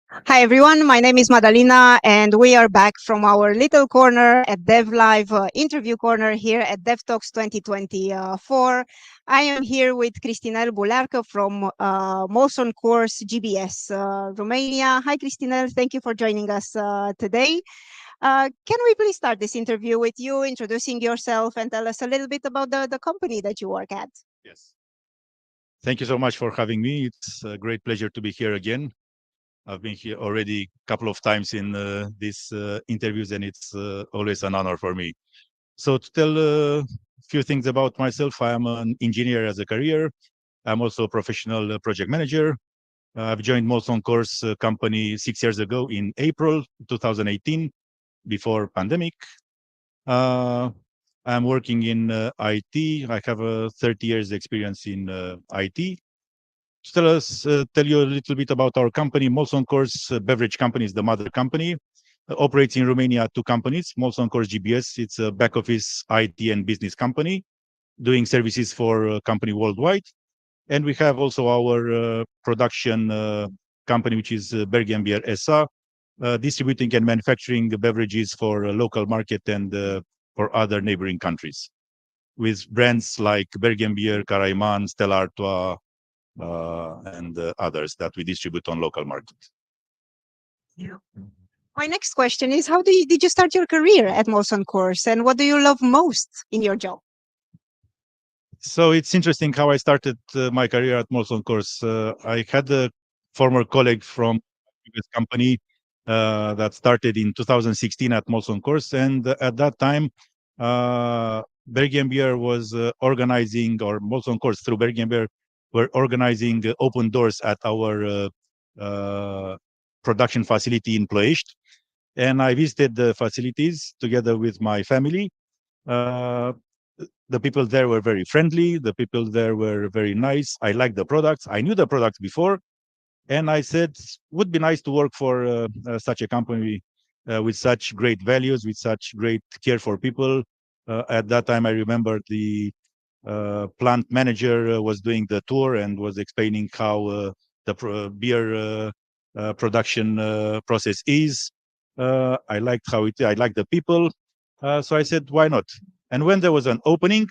Hi everyone, my name is Madalina and we are back from our little corner at DevLive interview corner here at DevTalks 2024. I am here with Cristinel Bulearca from Molson Coors GBS, Romania. Hi Cristinel, thank you for joining us today. Can we please start this interview with you introducing yourself and tell us a little bit about the company that you work at? Yes. Thank you so much for having me. It's a great pleasure to be here again. I've been here already a couple of times in these interviews, and it's always an honor for me. So, to tell a few things about myself, I am an engineer as a career. I'm also a professional project manager. I've joined Molson Coors company 6 years ago in April 2018, before pandemic. Uh, I'm working in IT. I have a 30 years experience in IT. Tell you a little bit about our company. Molson Coors Beverage Company is the mother company. Operates in Romania two companies. Molson Coors GBS, it's a back office IT and business company doing services for a company worldwide. And we have also our production company, which is Bergen Beer SA, distributing and manufacturing beverages for a local market and for other neighboring countries, with brands like Bergen Beer, Caraiman, Stella Artois, and others that we distribute on local market. Yeah. My next question is, how did you start your career at Molson Coors and what do you love most in your job? So it's interesting how I started my career at Molson Coors. I had a former colleague from previous company that started in 2016 at Molson Coors, and at that time, Bergen Beer was organizing, or Molson Coors through Bergen Beer were organizing open doors at our production facility in Ploiești, and I visited the facilities together with my family. Uh, the people there were very friendly. The people there were very nice. I liked the products. I knew the products before, and I said, would be nice to work for such a company with such great values, with such great care for people. At that time, I remember the plant manager was doing the tour and was explaining how the beer production process is. I liked how I liked the people. So I said, why not? And when there was an opening,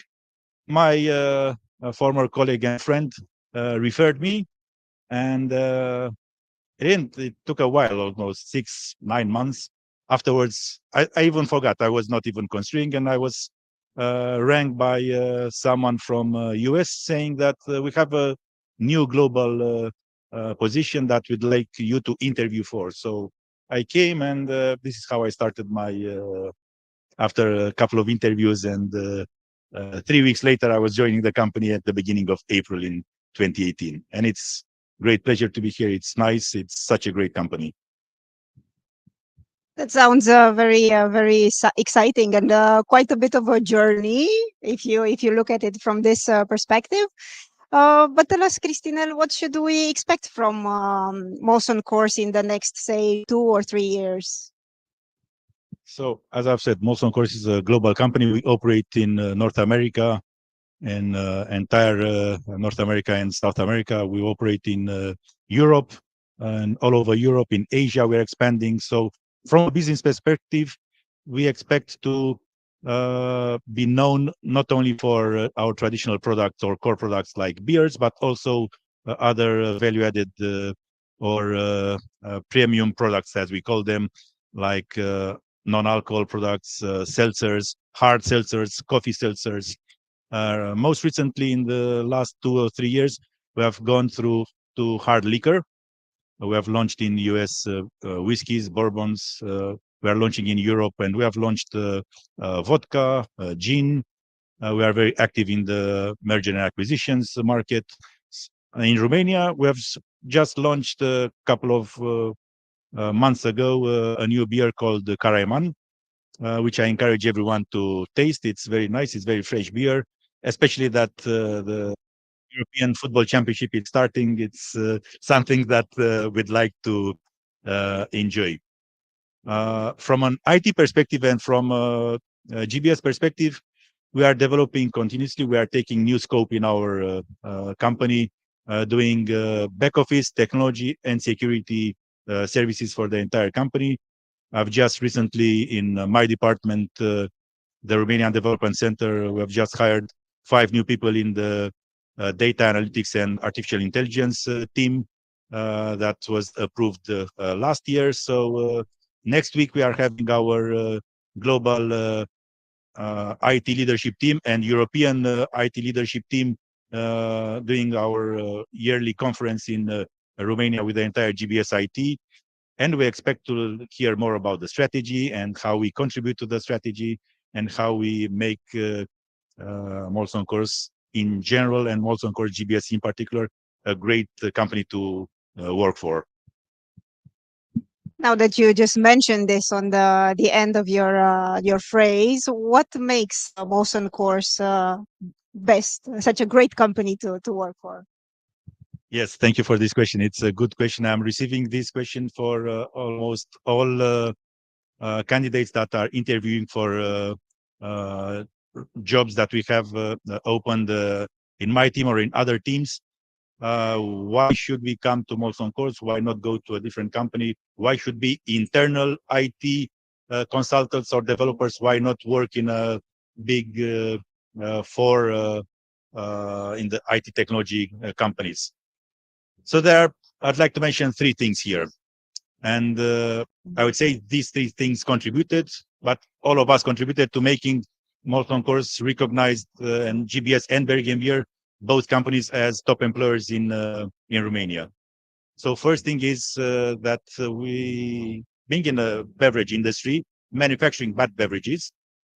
my former colleague and friend referred me, and it took a while, almost 6-9 months. Afterwards, I even forgot. I was not even considering, and I was rang by someone from US saying that we have a new global position that we'd like you to interview for. So I came, and this is how I started my. After a couple of interviews, and 3 weeks later, I was joining the company at the beginning of April in 2018, and it's great pleasure to be here. It's nice. It's such a great company. That sounds very exciting and quite a bit of a journey if you look at it from this perspective. But tell us, Cristinel, what should we expect from Molson Coors in the next, say, 2 or 3 years? So, as I've said, Molson Coors is a global company. We operate in North America and entire North America and South America. We operate in Europe and all over Europe. In Asia, we're expanding. So, from a business perspective, we expect to be known not only for our traditional products or core products like beers, but also other value-added or premium products, as we call them, like non-alcohol products, seltzers, hard seltzers, coffee seltzers. Most recently, in the last 2 or 3 years, we have gone through to hard liquor. We have launched in US whiskeys, bourbons. We are launching in Europe, and we have launched vodka, gin. We are very active in the merger and acquisitions market. In Romania, we have just launched a couple of months ago a new beer called Caraiman, which I encourage everyone to taste. It's very nice. It's very fresh beer, especially that the European Football Championship is starting. It's something that we'd like to enjoy. From an IT perspective and from a GBS perspective, we are developing continuously. We are taking new scope in our company, doing back office technology and security services for the entire company. I've just recently, in my department, the Romanian Development Center, we have just hired 5 new people in the data analytics and artificial intelligence team that was approved last year. So next week we are having our global IT leadership team and European IT leadership team doing our yearly conference in Romania with the entire GBS IT. And we expect to hear more about the strategy and how we contribute to the strategy and how we make Molson Coors in general and Molson Coors GBS in particular a great company to work for. Now that you just mentioned this on the end of your phrase, what makes Molson Coors best, such a great company to work for? Yes, thank you for this question. It's a good question. I'm receiving this question for almost all candidates that are interviewing for jobs that we have opened in my team or in other teams. Why should we come to Molson Coors? Why not go to a different company? Why should be internal IT consultants or developers? Why not work in a big four in the IT technology companies? So I'd like to mention 3 things here. And I would say these 3 things contributed, but all of us contributed to making Molson Coors recognized and GBS and Belgian Beer, both companies, as top employers in Romania. So first thing is that we, being in the beverage industry, manufacturing bad beverages,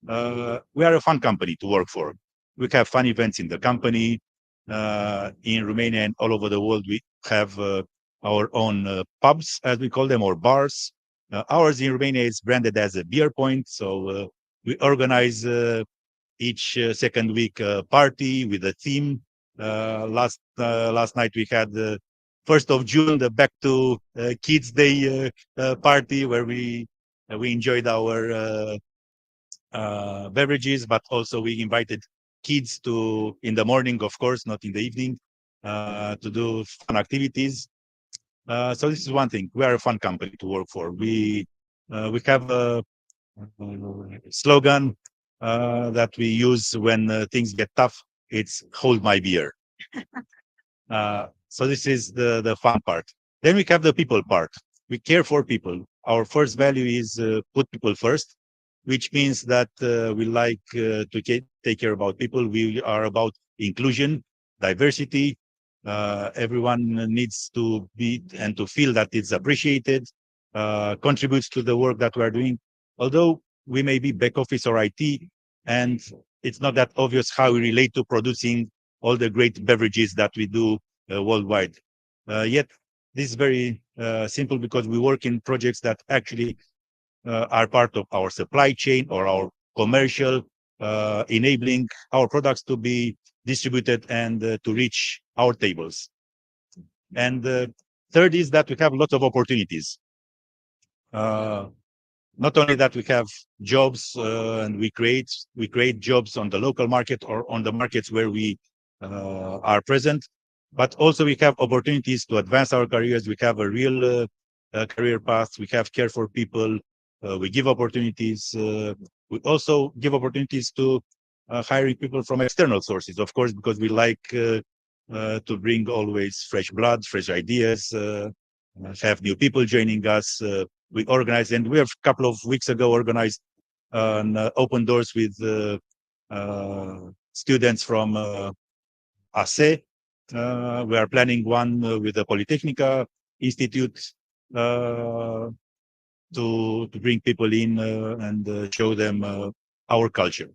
we are a fun company to work for. We have fun events in the company. In Romania and all over the world, we have our own pubs, as we call them, or bars. Ours in Romania is branded as a beer point. So we organize each second week party with a theme. Last night we had the 1st of June, the Back to Kids Day party, where we enjoyed our beverages, but also we invited kids to, in the morning, of course, not in the evening, to do fun activities. So this is one thing. We are a fun company to work for. We have a slogan that we use when things get tough. It's "Hold my beer." So this is the fun part. Then we have the people part. We care for people. Our first value is put people first, which means that we like to take care about people. We are about inclusion, diversity. Everyone needs to be and to feel that it's appreciated, contributes to the work that we are doing. Although we may be back office or IT, and it's not that obvious how we relate to producing all the great beverages that we do worldwide. Yet this is very simple because we work in projects that actually are part of our supply chain or our commercial, enabling our products to be distributed and to reach our tables. And third is that we have lots of opportunities. Not only that we have jobs and we create jobs on the local market or on the markets where we are present, but also we have opportunities to advance our careers. We have a real career path. We have care for people. We give opportunities. We also give opportunities to hiring people from external sources, of course, because we like to bring always fresh blood, fresh ideas, have new people joining us. We organize, and we have a couple of weeks ago organized an open doors with students from ASE. We are planning one with the Polytechnica Institute to bring people in and show them our culture.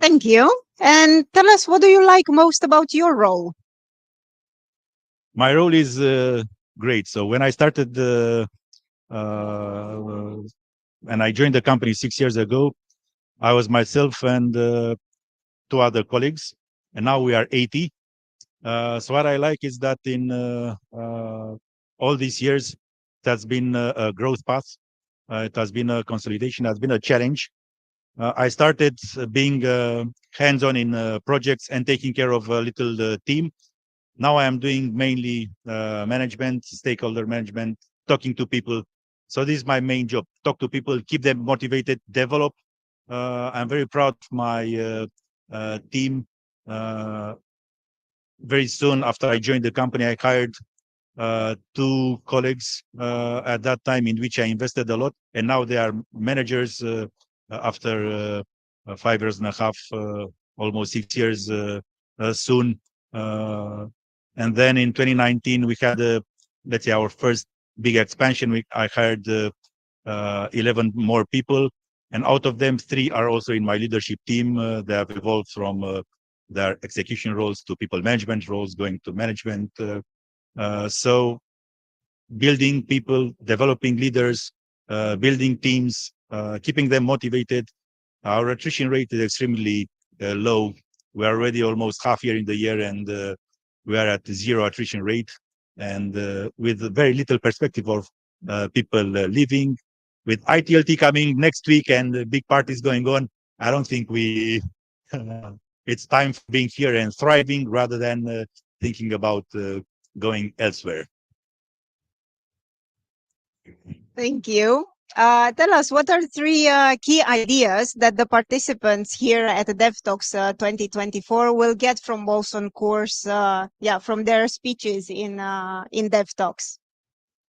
Thank you. And tell us, what do you like most about your role? My role is great. So when I started and I joined the company 6 years ago, I was myself and 2 other colleagues, and now we are 80. So what I like is that in all these years, it has been a growth path. It has been a consolidation. It has been a challenge. I started being hands-on in projects and taking care of a little team. Now I am doing mainly management, stakeholder management, talking to people. So this is my main job: talk to people, keep them motivated, develop. I'm very proud of my team. Very soon after I joined the company, I hired two colleagues at that time, in which I invested a lot, and now they are managers after 5 years and a half, almost 6 years soon. And then in 2019, we had, let's say, our first big expansion. I hired 11 more people, and out of them, 3 are also in my leadership team. They have evolved from their execution roles to people management roles, going to management. So building people, developing leaders, building teams, keeping them motivated. Our attrition rate is extremely low. We are already almost half year in the year, and we are at 0 attrition rate, and with very little perspective of people leaving. With ITLT coming next week and big parties going on, I don't think we it's time for being here and thriving rather than thinking about going elsewhere. Thank you. Tell us, what are 3 key ideas that the participants here at the DevTalks 2024 will get from Molson Coors, from their speeches in DevTalks?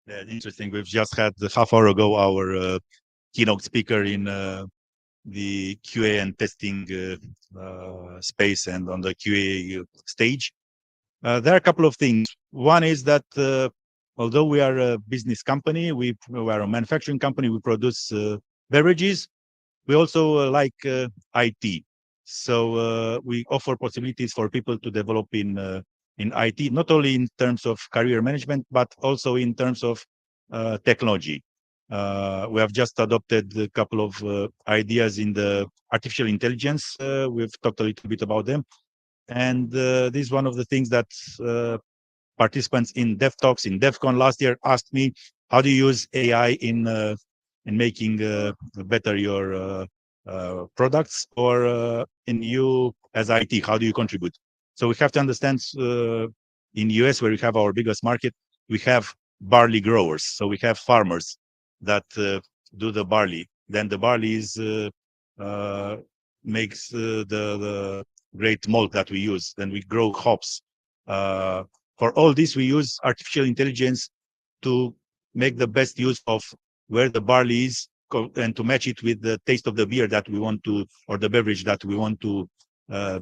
Yeah, interesting. We've just had half hour ago our keynote speaker in the QA and testing space and on the QA stage. There are a couple of things. One is that although we are a business company, we are a manufacturing company, we produce beverages, we also like IT. So we offer possibilities for people to develop in IT, not only in terms of career management, but also in terms of technology. We have just adopted a couple of ideas in the artificial intelligence. We've talked a little bit about them. And this is one of the things that participants in DevTalks, in DevCon last year asked me, how do you use AI in making better your products, or in you as IT, how do you contribute? So we have to understand in US, where we have our biggest market, we have barley growers. So we have farmers that do the barley. Then the barley is makes the great malt that we use. Then we grow hops. For all this, we use artificial intelligence to make the best use of where the barley is and to match it with the taste of the beer that we want to, or the beverage that we want to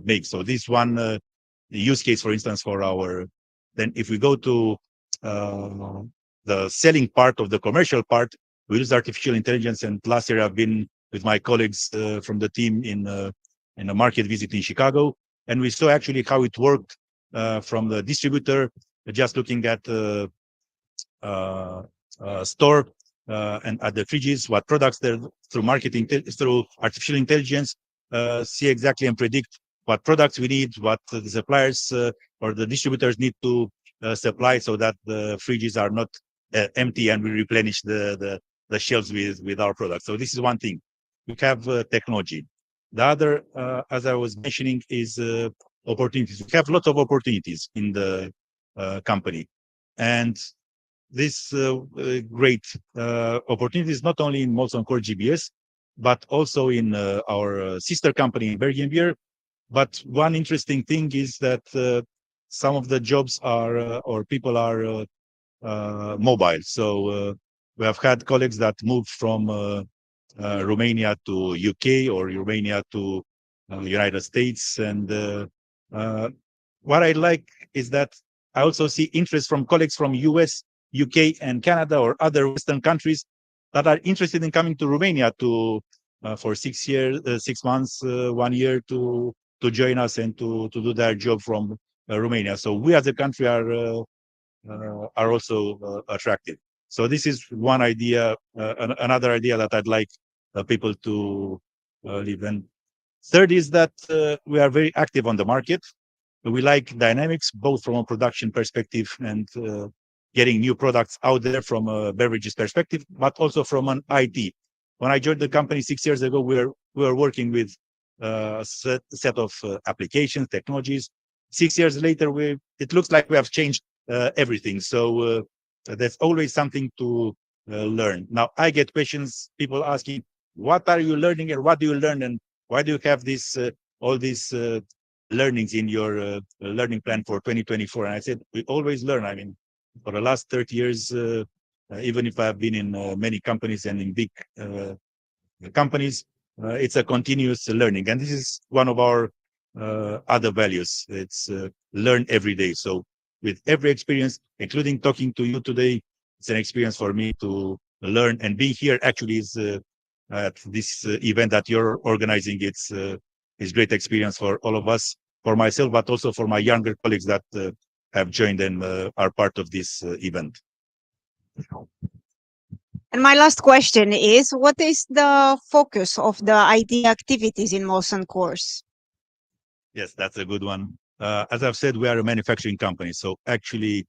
make. So this one use case, for instance, for our, then if we go to the selling part of the commercial part, we use artificial intelligence. And last year I've been with my colleagues from the team in a market visit in Chicago, and we saw actually how it worked from the distributor, just looking at store and at the fridges, what products there, through marketing, through artificial intelligence, see exactly and predict what products we need, what the suppliers or the distributors need to supply, so that the fridges are not empty and we replenish the shelves with our products. So this is one thing. We have technology. The other, as I was mentioning, is opportunities. We have lots of opportunities in the company, and this great opportunities not only in Molson Coors GBS, but also in our sister company in Belgian Beer. But one interesting thing is that some of the jobs are or people are mobile. So we have had colleagues that moved from Romania to UK or Romania to United States. And what I like is that I also see interest from colleagues from US, UK, and Canada, or other Western countries that are interested in coming to Romania to for 6 years, 6 months, 1 year to join us and to do their job from Romania. So we as a country are also attractive. So this is one idea. Another idea that I'd like people to live in. Third is that we are very active on the market. We like dynamics, both from a production perspective and getting new products out there from a beverages perspective, but also from an IT. When I joined the company 6 years ago, we were working with a set of applications, technologies. 6 years later, it looks like we have changed everything. So there's always something to learn. Now, I get questions, people asking, what are you learning and what do you learn and why do you have this all these learnings in your learning plan for 2024? And I said, we always learn. I mean, for the last 30 years, even if I've been in many companies and in big companies, it's a continuous learning. And this is one of our other values. It's learn every day. So with every experience, including talking to you today, it's an experience for me to learn, and being here actually is at this event that you're organizing. It's great experience for all of us, for myself, but also for my younger colleagues that have joined and are part of this event. And my last question is, what is the focus of the IT activities in Molson Coors? Yes, that's a good one. As I've said, we are a manufacturing company. So actually,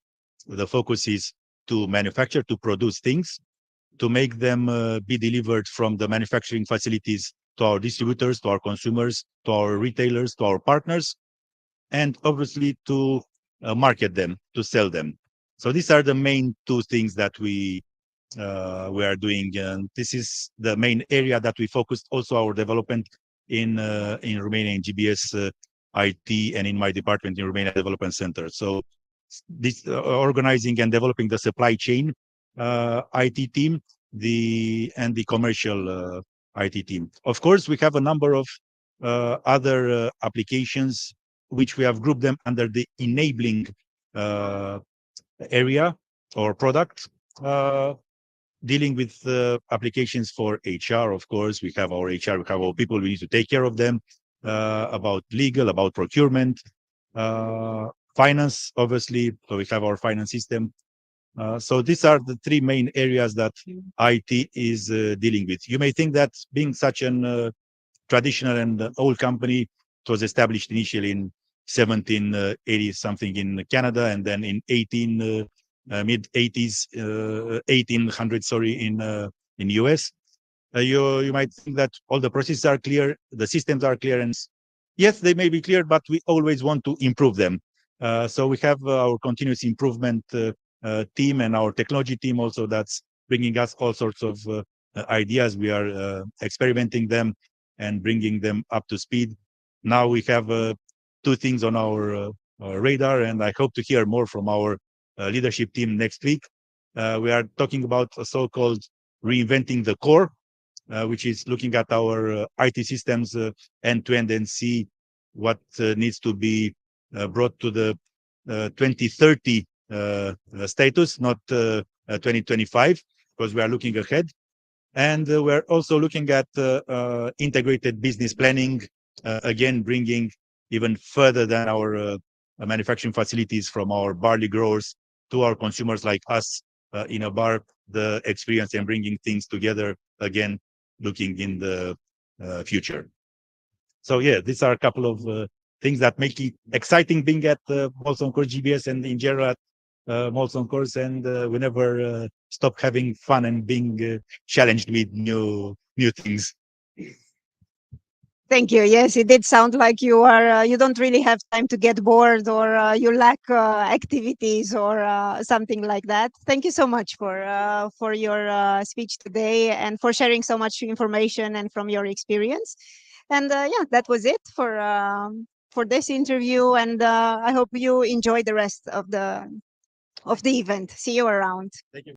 the focus is to manufacture, to produce things, to make them be delivered from the manufacturing facilities to our distributors, to our consumers, to our retailers, to our partners, and obviously to market them, to sell them. So these are the main two things that we are doing. And this is the main area that we focused also our development in Romania, in GBS IT, and in my department in Romania Development Center. So this organizing and developing the supply chain IT team, the commercial IT team. Of course, we have a number of other applications which we have grouped them under the enabling area or product, dealing with applications for HR. Of course, we have our HR, we have our people, we need to take care of them, about legal, about procurement, finance, obviously. So we have our finance system. So these are the three main areas that IT is dealing with. You may think that being such an traditional and old company, it was established initially in 1780 something in Canada, and then in mid 80s, 1800, sorry, in US. You might think that all the processes are clear, the systems are clear, and yes, they may be clear, but we always want to improve them. So we have our continuous improvement team and our technology team also that's bringing us all sorts of ideas. We are experimenting them and bringing them up to speed. Now we have two things on our radar, and I hope to hear more from our leadership team next week. We are talking about a so-called reinventing the core, which is looking at our IT systems end-to-end and see what needs to be brought to the 2030 status, not 2025, because we are looking ahead. And we're also looking at integrated business planning, again, bringing even further than our manufacturing facilities from our barley growers to our consumers like us in a bar, the experience and bringing things together, again, looking in the future. So yeah, these are a couple of things that make it exciting being at Molson Coors GBS and in general at Molson Coors, and we never stop having fun and being challenged with new things. Thank you. Yes, it did sound like you are. You don't really have time to get bored, or you lack activities, or something like that. Thank you so much for your speech today and for sharing so much information and from your experience. And yeah, that was it for this interview. And I hope you enjoy the rest of the event. See you around. Thank you.